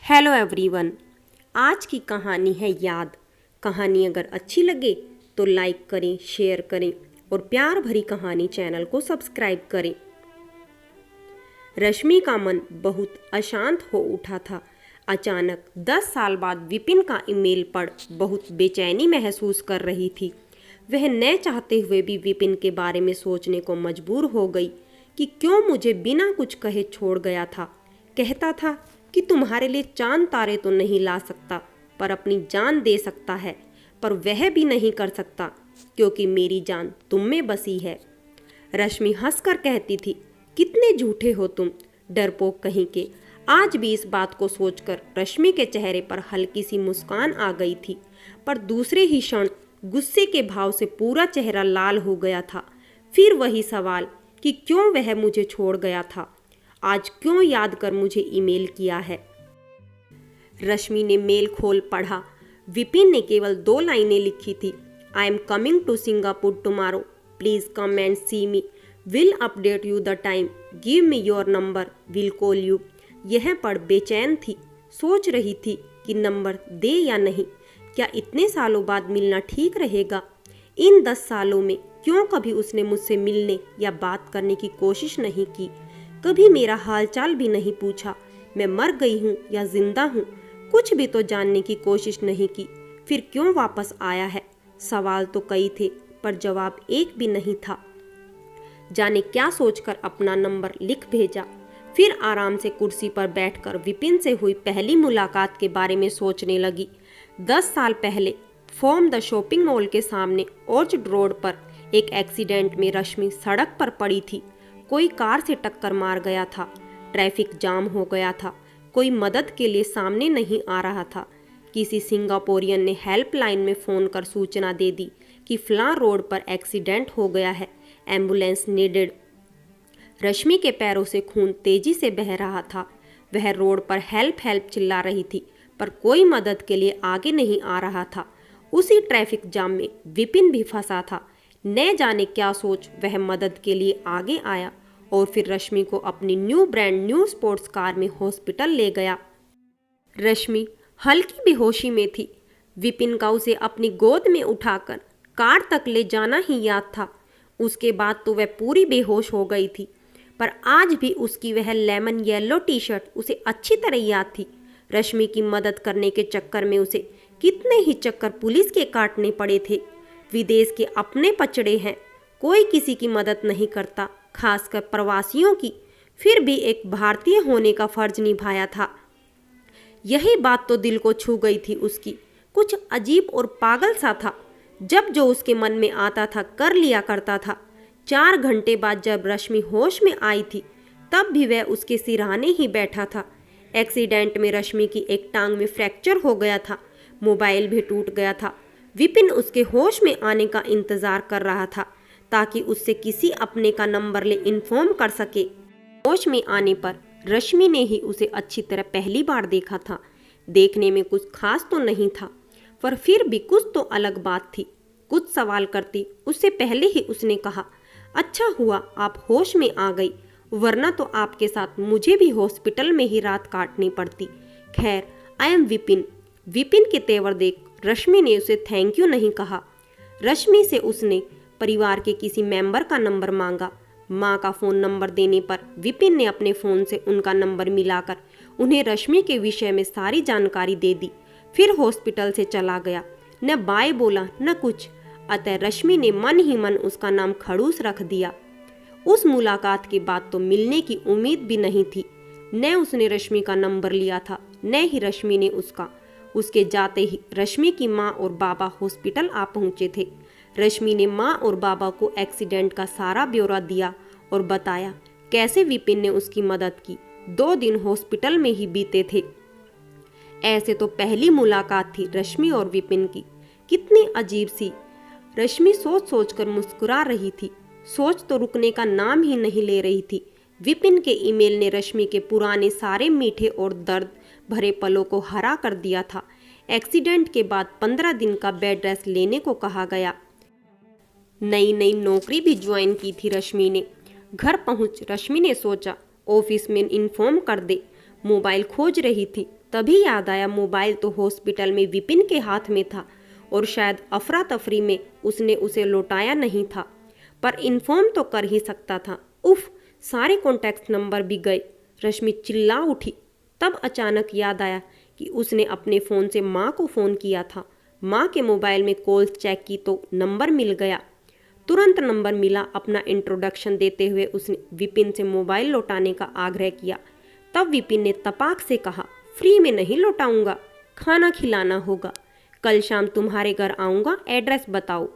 Hello everyone. आज की कहानी है याद। कहानी अगर अच्छी लगे तो लाइक करें, शेयर करें और प्यार भरी कहानी चैनल को सब्सक्राइब करें। रश्मि का मन बहुत अशांत हो उठा था। अचानक 10 साल बाद विपिन का ईमेल पढ़ बहुत बेचैनी महसूस कर रही थी। वह न चाहते हुए भी विपिन के बारे में सोचने को मजबूर हो गई कि क्यों मुझे बिना कुछ कहे छोड़ गया था। कहता था कि तुम्हारे लिए चांद तारे तो नहीं ला सकता पर अपनी जान दे सकता है, पर वह भी नहीं कर सकता क्योंकि मेरी जान तुम में बसी है। रश्मि हंसकर कहती थी, कितने झूठे हो तुम, डरपोक कहीं के। आज भी इस बात को सोचकर रश्मि के चेहरे पर हल्की सी मुस्कान आ गई थी, पर दूसरे ही क्षण गुस्से के भाव से पूरा चेहरा लाल हो गया था। फिर वही सवाल कि क्यों वह मुझे छोड़ गया था, आज क्यों याद कर मुझे ईमेल किया है। रश्मि ने मेल खोल पढ़ा। विपिन ने केवल 2 लाइनें लिखी थी। I am coming to Singapore tomorrow, please come and see me, will update you the time, give me your number, will call you. यह पढ़ बेचैन थी। सोच रही थी कि नंबर दे या नहीं, क्या इतने सालों बाद मिलना ठीक रहेगा। इन 10 सालों में क्यों कभी उसने मुझसे मिलने या बात करने की कोशिश नहीं की, कभी मेरा हालचाल भी नहीं पूछा। मैं मर गई हूँ या जिंदा हूँ, कुछ भी तो जानने की कोशिश नहीं की। फिर क्यों वापस आया है। सवाल तो कई थे पर जवाब एक भी नहीं था। जाने क्या सोचकर अपना नंबर लिख भेजा। फिर आराम से कुर्सी पर बैठकर विपिन से हुई पहली मुलाकात के बारे में सोचने लगी। 10 साल पहले फॉर्म द शॉपिंग मॉल के सामने ऑर्चर्ड रोड पर एक एक्सीडेंट में रश्मि सड़क पर पड़ी थी। कोई कार से टक्कर मार गया था। ट्रैफिक जाम हो गया था। कोई मदद के लिए सामने नहीं आ रहा था। किसी सिंगापोरियन ने हेल्पलाइन में फ़ोन कर सूचना दे दी कि फलां रोड पर एक्सीडेंट हो गया है, एम्बुलेंस नीडेड। रश्मि के पैरों से खून तेजी से बह रहा था। वह रोड पर हेल्प हेल्प चिल्ला रही थी पर कोई मदद के लिए आगे नहीं आ रहा था। उसी ट्रैफिक जाम में विपिन भी फंसा था। न जाने क्या सोच वह मदद के लिए आगे आया और फिर रश्मि को अपनी ब्रांड न्यू स्पोर्ट्स कार में हॉस्पिटल ले गया। रश्मि हल्की बेहोशी में थी। विपिन का उसे अपनी गोद में उठाकर कार तक ले जाना ही याद था। उसके बाद तो वह पूरी बेहोश हो गई थी, पर आज भी उसकी वह लेमन येलो टी शर्ट उसे अच्छी तरह याद थी। रश्मि की मदद करने के चक्कर में उसे कितने ही चक्कर पुलिस के काटने पड़े थे। विदेश के अपने पचड़े हैं, कोई किसी की मदद नहीं करता, खासकर प्रवासियों की। फिर भी एक भारतीय होने का फर्ज निभाया था। यही बात तो दिल को छू गई थी उसकी। कुछ अजीब और पागल सा था। जब जो उसके मन में आता था कर लिया करता था। 4 घंटे बाद जब रश्मि होश में आई थी तब भी वह उसके सिरहाने ही बैठा था। एक्सीडेंट में रश्मि की एक टांग में फ्रैक्चर हो गया था। मोबाइल भी टूट गया था। विपिन उसके होश में आने का इंतजार कर रहा था ताकि उससे किसी अपने का नंबर ले इन्फॉर्म कर सके। होश में आने पर रश्मि ने ही उसे अच्छी तरह पहली बार देखा था। देखने में कुछ खास तो नहीं था, पर फिर भी कुछ तो अलग बात थी। कुछ सवाल करती उससे पहले ही उसने कहा, अच्छा हुआ आप होश में आ गई, वरना तो आपके साथ मुझे भी हॉस्पिटल में ही रात काटनी पड़ती। खैर, आई एम विपिन। विपिन के तेवर देख रश्मि ने उसे थैंक यू नहीं कहा। रश्मि से उसने परिवार के किसी मेंबर का नंबर मांगा। माँ का फ़ोन नंबर देने पर विपिन ने अपने फ़ोन से उनका नंबर मिलाकर उन्हें रश्मि के विषय में सारी जानकारी दे दी। फिर हॉस्पिटल से चला गया। न बाय बोला न कुछ। अतः रश्मि ने मन ही मन उसका नाम खड़ूस रख दिया। उस मुलाकात के बाद तो मिलने की उम्मीद भी नहीं थी। न उसने रश्मि का नंबर लिया था, न ही रश्मि ने उसका। उसके जाते ही रश्मि की माँ और बाबा हॉस्पिटल आ पहुँचे थे। रश्मि ने माँ और बाबा को एक्सीडेंट का सारा ब्यौरा दिया और बताया कैसे विपिन ने उसकी मदद की। 2 दिन हॉस्पिटल में ही बीते थे। ऐसे तो पहली मुलाकात थी रश्मि और विपिन की। कितनी अजीब सी। रश्मि सोच सोच कर मुस्कुरा रही थी। सोच तो रुकने का नाम ही नहीं ले रही थी। विपिन के ईमेल ने रश्मि के पुराने सारे मीठे और दर्द भरे पलों को हरा कर दिया था। एक्सीडेंट के बाद 15 दिन का बेड रेस्ट लेने को कहा गया। नई नई नौकरी भी ज्वाइन की थी रश्मि ने। घर पहुंच रश्मि ने सोचा ऑफिस में इन्फॉर्म कर दे। मोबाइल खोज रही थी तभी याद आया मोबाइल तो हॉस्पिटल में विपिन के हाथ में था और शायद अफरा तफरी में उसने उसे लौटाया नहीं था, पर इन्फॉर्म तो कर ही सकता था। उफ, सारे कॉन्टैक्ट नंबर भी गए। रश्मि चिल्ला उठी। तब अचानक याद आया कि उसने अपने फ़ोन से माँ को फ़ोन किया था। माँ के मोबाइल में कॉल्स चेक की तो नंबर मिल गया। तुरंत नंबर मिला। अपना इंट्रोडक्शन देते हुए उसने विपिन से मोबाइल लौटाने का आग्रह किया। तब विपिन ने तपाक से कहा, फ्री में नहीं लौटाऊंगा, खाना खिलाना होगा। कल शाम तुम्हारे घर आऊँगा, एड्रेस बताओ।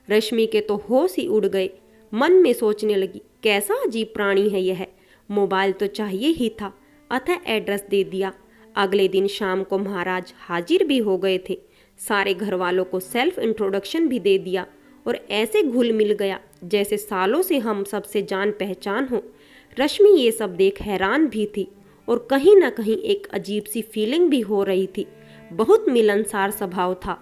रश्मि के तो होश ही उड़ गए। मन में सोचने लगी, कैसा अजीब प्राणी है यह, मोबाइल तो चाहिए ही था, अतः एड्रेस दे दिया। अगले दिन शाम को महाराज हाजिर भी हो गए थे। सारे घर वालों को सेल्फ इंट्रोडक्शन भी दे दिया और ऐसे घुल मिल गया जैसे सालों से हम सबसे जान पहचान हो। रश्मि ये सब देख हैरान भी थी और कहीं ना कहीं एक अजीब सी फीलिंग भी हो रही थी। बहुत मिलनसार स्वभाव था।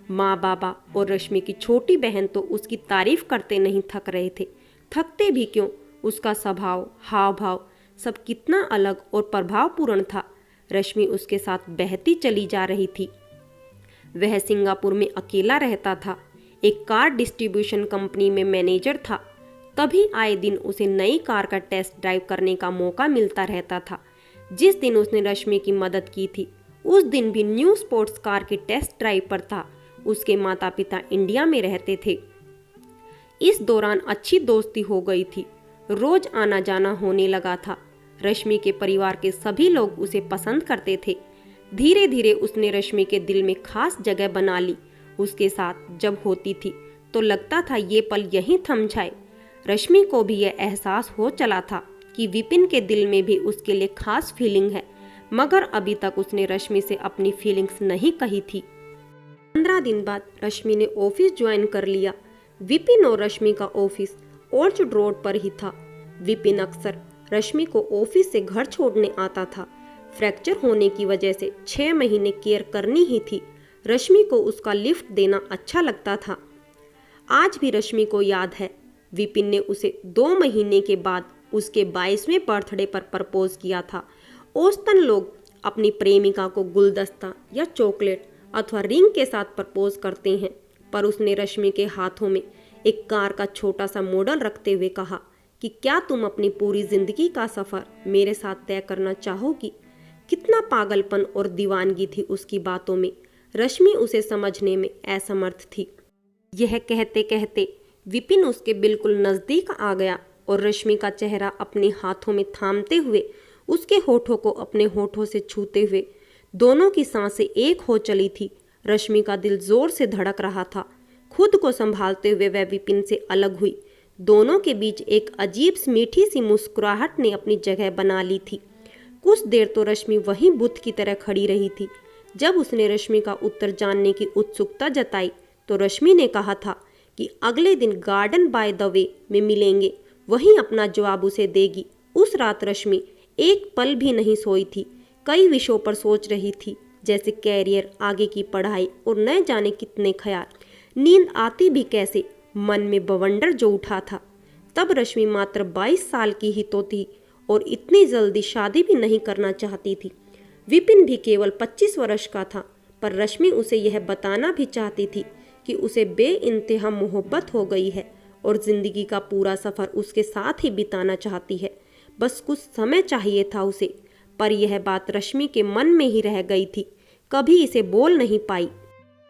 माँ बाबा और रश्मि की छोटी बहन तो उसकी तारीफ करते नहीं थक रहे थे। थकते भी क्यों, उसका स्वभाव, हाव भाव सब कितना अलग और प्रभावपूर्ण था। रश्मि उसके साथ बहती चली जा रही थी। वह सिंगापुर में अकेला रहता था, एक कार डिस्ट्रीब्यूशन कंपनी में मैनेजर था। तभी आए दिन उसे नई कार का टेस्ट ड्राइव करने का मौका मिलता रहता था। जिस दिन उसने रश्मि की मदद की थी उस दिन भी न्यू स्पोर्ट्स कार की टेस्ट ड्राइव पर था। उसके माता पिता इंडिया में रहते थे। इस दौरान अच्छी दोस्ती हो गई थी। रोज आना जाना होने लगा था। रश्मि के परिवार के सभी लोग उसे पसंद करते थे। धीरे धीरे उसने रश्मि के दिल में खास जगह बना ली। उसके साथ जब होती थी तो लगता था ये पल यहीं थम जाए। रश्मि को भी यह एहसास हो चला था कि विपिन के दिल में भी उसके लिए खास फीलिंग है, मगर अभी तक उसने रश्मि से अपनी फीलिंग्स नहीं कही थी। 15 दिन बाद रश्मि ने ऑफिस ज्वाइन कर लिया। विपिन और रश्मि का ऑफिस ऑर्चर्ड रोड पर ही था। विपिन अक्सर रश्मि को ऑफिस से घर छोड़ने आता था। फ्रैक्चर होने की वजह से 6 महीने केयर करनी ही थी। रश्मि को उसका लिफ्ट देना अच्छा लगता था। आज भी रश्मि को याद है, विपिन ने उसे 2 महीने के बाद उसके 22वें बर्थडे पर प्रपोज किया था। औसतन लोग अपनी प्रेमिका को गुलदस्ता या चॉकलेट अथवा रिंग के साथ प्रपोज करते हैं, पर उसने रश्मि के हाथों में एक कार का छोटा सा मॉडल रखते हुए कहा कि क्या तुम अपनी पूरी जिंदगी का सफर मेरे साथ तय करना चाहोगी। कितना पागलपन और दीवानगी थी उसकी बातों में। रश्मि उसे समझने में असमर्थ थी। यह कहते कहते विपिन उसके बिल्कुल नजदीक आ गया और रश्मि का चेहरा अपने हाथों में थामते हुए उसके होठों को अपने होठों से छूते हुए दोनों की सांसें एक हो चली थी। रश्मि का दिल जोर से धड़क रहा था। खुद को संभालते हुए वह विपिन से अलग हुई। दोनों के बीच एक अजीब मीठी सी मुस्कुराहट ने अपनी जगह बना ली थी। कुछ देर तो रश्मि वहीं बुत की तरह खड़ी रही थी। जब उसने रश्मि का उत्तर जानने की उत्सुकता जताई तो रश्मि ने कहा था कि अगले दिन गार्डन बाय द वे में मिलेंगे, वहीं अपना जवाब उसे देगी। उस रात रश्मि एक पल भी नहीं सोई थी। कई विषयों पर सोच रही थी, जैसे कैरियर, आगे की पढ़ाई और न जाने कितने ख्याल। नींद आती भी कैसे, मन में बवंडर जो उठा था। तब रश्मि मात्र 22 साल की ही तो थी और इतनी जल्दी शादी भी नहीं करना चाहती थी। विपिन भी केवल 25 वर्ष का था, पर रश्मि उसे यह बताना भी चाहती थी कि उसे बेइंतहा मोहब्बत हो गई है और जिंदगी का पूरा सफर उसके साथ ही बिताना चाहती है। बस कुछ समय चाहिए था उसे, पर यह बात रश्मि के मन में ही रह गई थी, कभी इसे बोल नहीं पाई।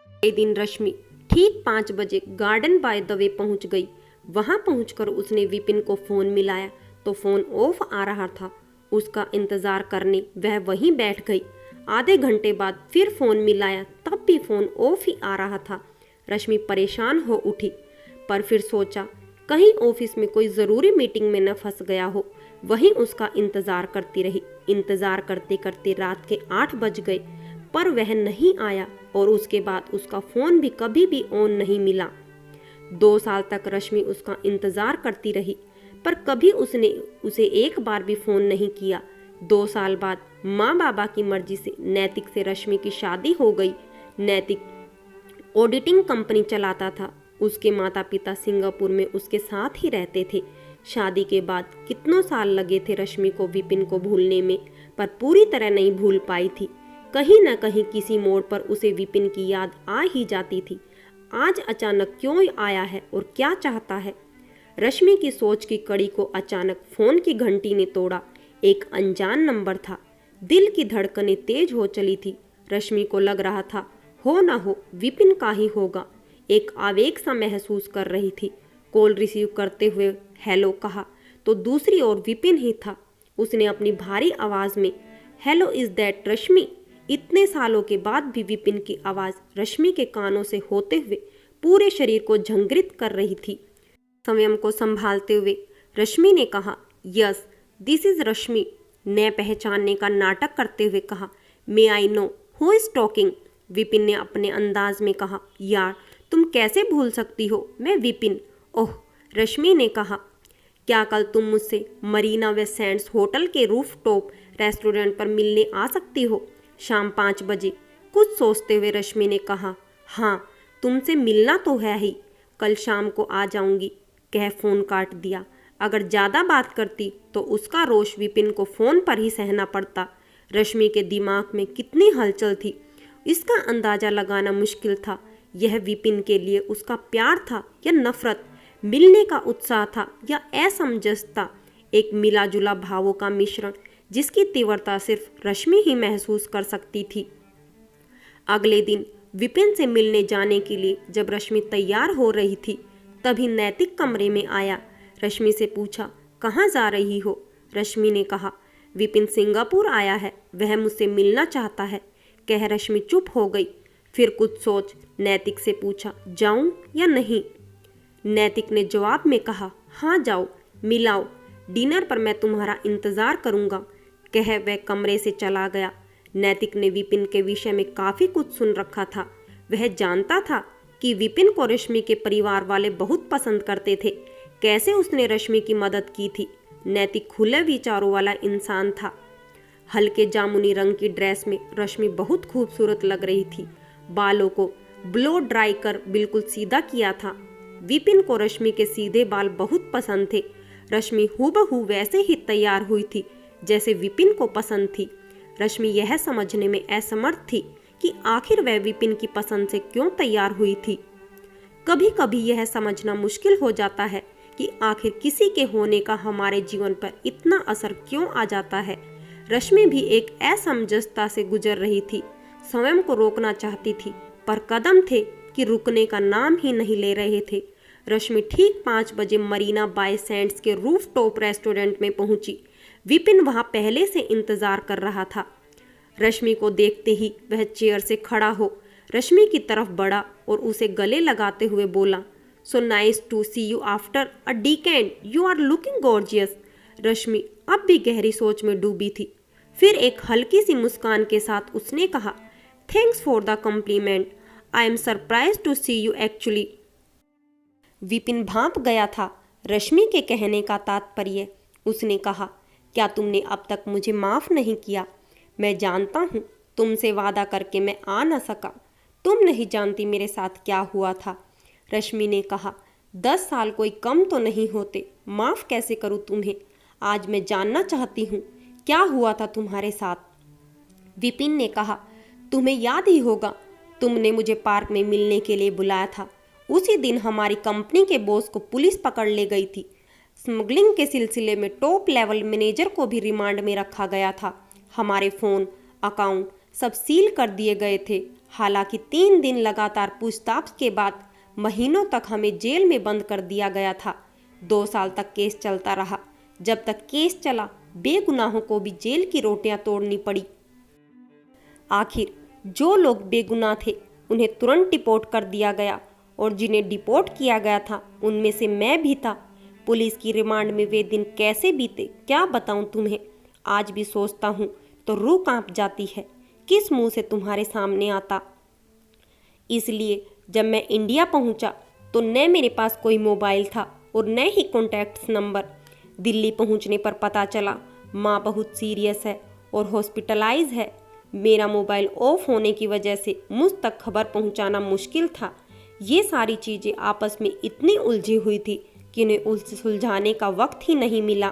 एक दिन रश्मि ठीक 5 बजे गार्डन बाय द वे पहुंच गई। वहां पहुंचकर उसने विपिन को फोन मिलाया तो फोन ऑफ आ रहा था। उसका इंतजार करने वह वहीं बैठ गई। आधे घंटे बाद फिर फोन मिलाया, तब भी फोन ऑफ ही आ रहा था। रश्मि परेशान हो उठी, पर फिर सोचा कहीं ऑफिस में कोई ज़रूरी मीटिंग में न फंस गया हो। वहीं उसका इंतजार करती रही। इंतजार करते करते रात के 8 बज गए, पर वह नहीं आया और उसके बाद उसका फ़ोन भी कभी भी ऑन नहीं मिला। 2 साल तक रश्मि उसका इंतजार करती रही, पर कभी उसने उसे एक बार भी फ़ोन नहीं किया। 2 साल बाद माँ बाबा की मर्जी से नैतिक से रश्मि की शादी हो गई। नैतिक ऑडिटिंग कंपनी चलाता था। उसके माता पिता सिंगापुर में उसके साथ ही रहते थे। शादी के बाद कितनों साल लगे थे रश्मि को विपिन को भूलने में, पर पूरी तरह नहीं भूल पाई थी। कहीं न कहीं किसी मोड़ पर उसे विपिन की याद आ ही जाती थी। आज अचानक क्यों आया है और क्या चाहता है? रश्मि की सोच की कड़ी को अचानक फोन की घंटी ने तोड़ा। एक अनजान नंबर था। दिल की धड़कनें तेज हो चली थी। रश्मि को लग रहा था हो ना हो विपिन का ही होगा। एक आवेग सा महसूस कर रही थी। कॉल रिसीव करते हुए हेलो कहा तो दूसरी ओर विपिन ही था। उसने अपनी भारी आवाज में हेलो इज दैट रश्मि? इतने सालों के बाद भी विपिन की आवाज रश्मि के कानों से होते हुए पूरे शरीर को झंकृत कर रही थी। संयम को संभालते हुए रश्मि ने कहा यस दिस इज रश्मि। न पहचानने का नाटक करते हुए कहा may I know who is talking? Vipin ने अपने अंदाज में कहा यार तुम कैसे भूल सकती हो, मैं विपिन। ओह, रश्मि ने कहा क्या कल तुम मुझसे मरीना वेस्ट सैंड्स होटल के रूफटॉप रेस्टोरेंट पर मिलने आ सकती हो शाम 5 बजे? कुछ सोचते हुए रश्मि ने कहा हाँ तुमसे मिलना तो है ही, कल शाम को आ जाऊंगी, कह फोन काट दिया। अगर ज़्यादा बात करती तो उसका रोष विपिन को फ़ोन पर ही सहना पड़ता। रश्मि के दिमाग में कितनी हलचल थी इसका अंदाज़ा लगाना मुश्किल था। यह विपिन के लिए उसका प्यार था या नफरत, मिलने का उत्साह था या असमंजसता, एक मिला जुला भावों का मिश्रण जिसकी तीव्रता सिर्फ रश्मि ही महसूस कर सकती थी। अगले दिन विपिन से मिलने जाने के लिए जब रश्मि तैयार हो रही थी तभी नैतिक कमरे में आया। रश्मि से पूछा कहाँ जा रही हो? रश्मि ने कहा विपिन सिंगापुर आया है, वह मुझसे मिलना चाहता है, कह रश्मि चुप हो गई। फिर कुछ सोच नैतिक से पूछा जाऊं या नहीं? नैतिक ने जवाब में कहा हाँ जाओ, मिलाओ, डिनर पर मैं तुम्हारा इंतज़ार करूंगा, कह वह कमरे से चला गया। नैतिक ने विपिन के विषय में काफ़ी कुछ सुन रखा था। वह जानता था कि विपिन को रश्मि के परिवार वाले बहुत पसंद करते थे, कैसे उसने रश्मि की मदद की थी। नैतिक खुले विचारों वाला इंसान था। हल्के जामुनी रंग की ड्रेस में रश्मि बहुत खूबसूरत लग रही थी। बालों को ब्लो ड्राई कर बिल्कुल सीधा किया था। विपिन को रश्मि के सीधे बाल बहुत पसंद थे। रश्मि हूबहू वैसे ही तैयार हुई थी जैसे विपिन को पसंद थी। रश्मि यह समझने में असमर्थ थी कि आखिर वह विपिन की पसंद से क्यों तैयार हुई थी। कभी कभी यह समझना मुश्किल हो जाता है कि आखिर किसी के होने का हमारे जीवन पर इतना असर क्यों आ जाता है। रश्मि भी एक असमंजसता से गुजर रही थी। स्वयं को रोकना चाहती थी पर कदम थे कि रुकने का नाम ही नहीं ले रहे थे। रश्मि ठीक 5 बजे मरीना बाय सैंड्स के रूफटॉप रेस्टोरेंट में पहुंची। विपिन वहां पहले से इंतजार कर रहा था। रश्मि को देखते ही वह चेयर से खड़ा हो रश्मि की तरफ बढ़ा और उसे गले लगाते हुए बोला so nice to see you after a decade, you are looking gorgeous. Rashmi अब भी गहरी सोच में डूबी थी। फिर एक हल्की सी मुस्कान के साथ उसने कहा thanks for the compliment, I am surprise to see you actually. Vipin भांप गया था रश्मि के कहने का तात्पर्य। उसने कहा क्या तुमने अब तक मुझे माफ़ नहीं किया? मैं जानता हूँ तुमसे वादा करके मैं आ न सका। तुम नहीं जानती मेरे साथ क्या हुआ था। रश्मि ने कहा 10 साल कोई कम तो नहीं होते, माफ़ कैसे करूँ तुम्हें? आज मैं जानना चाहती हूँ क्या हुआ था तुम्हारे साथ। विपिन ने कहा तुम्हें याद ही होगा, तुमने मुझे पार्क में मिलने के लिए बुलाया था। उसी दिन हमारी कंपनी के बॉस को पुलिस पकड़ ले गई थी। स्मगलिंग के सिलसिले में टॉप लेवल मैनेजर को भी रिमांड में रखा गया था। हमारे फ़ोन अकाउंट सब सील कर दिए गए थे। हालांकि 3 दिन लगातार पूछताछ के बाद महीनों तक हमें जेल में बंद कर दिया गया था। 2 साल तक केस चलता रहा। जब तक केस चला बेगुनाहों को भी जेल की रोटियां तोड़नी पड़ी। आखिर जो लोग बेगुनाह थे उन्हें तुरंत डिपोर्ट कर दिया गया और जिन्हें डिपोर्ट किया गया था उनमें से मैं भी था। पुलिस की रिमांड में वे दिन कैसे बीते क्या बताऊं तुम्हें। आज भी सोचता हूं तो रूह कांप जाती है। किस मुंह से तुम्हारे सामने आता। इसलिए जब मैं इंडिया पहुंचा तो न मेरे पास कोई मोबाइल था और न ही कॉन्टैक्ट्स नंबर। दिल्ली पहुंचने पर पता चला माँ बहुत सीरियस है और हॉस्पिटलाइज है। मेरा मोबाइल ऑफ होने की वजह से मुझ तक खबर पहुंचाना मुश्किल था। ये सारी चीज़ें आपस में इतनी उलझी हुई थी कि उन्हें सुलझाने का वक्त ही नहीं मिला।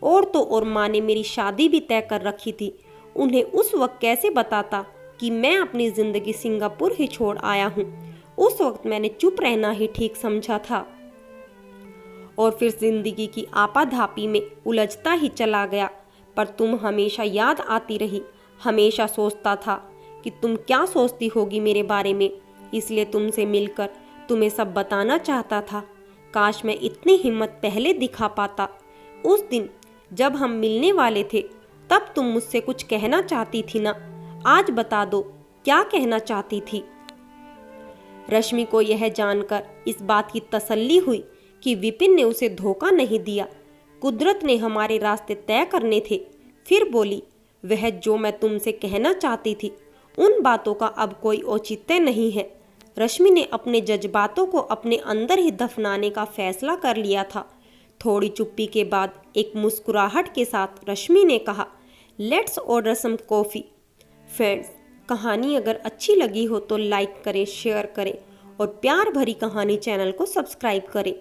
और तो और माँ ने मेरी शादी भी तय कर रखी थी। उन्हें उस वक्त कैसे बताता कि मैं अपनी जिंदगी सिंगापुर ही छोड़ आया हूँ। उस वक्त मैंने चुप रहना ही ठीक समझा था और फिर जिंदगी की आपाधापी में उलझता ही चला गया। पर तुम हमेशा याद आती रही। हमेशा सोचता था कि तुम क्या सोचती होगी मेरे बारे में, इसलिए तुमसे मिलकर तुम्हें सब बताना चाहता था। काश मैं इतनी हिम्मत पहले दिखा पाता। उस दिन जब हम मिलने वाले थे तब तुम मुझसे कुछ कहना चाहती थी ना। आज बता दो क्या कहना चाहती थी। रश्मि को यह जानकर इस बात की तसल्ली हुई कि विपिन ने उसे धोखा नहीं दिया। कुदरत ने हमारे रास्ते तय करने थे। फिर बोली, वह जो मैं तुमसे कहना चाहती थी उन बातों का अब कोई औचित्य नहीं है। रश्मि ने अपने जज्बातों को अपने अंदर ही दफनाने का फैसला कर लिया था। थोड़ी चुप्पी के बाद एक मुस्कुराहट के साथ रश्मि ने कहा, let's order some coffee. Friends, कहानी अगर अच्छी लगी हो तो लाइक करें, शेयर करें और प्यार भरी कहानी चैनल को सब्सक्राइब करें।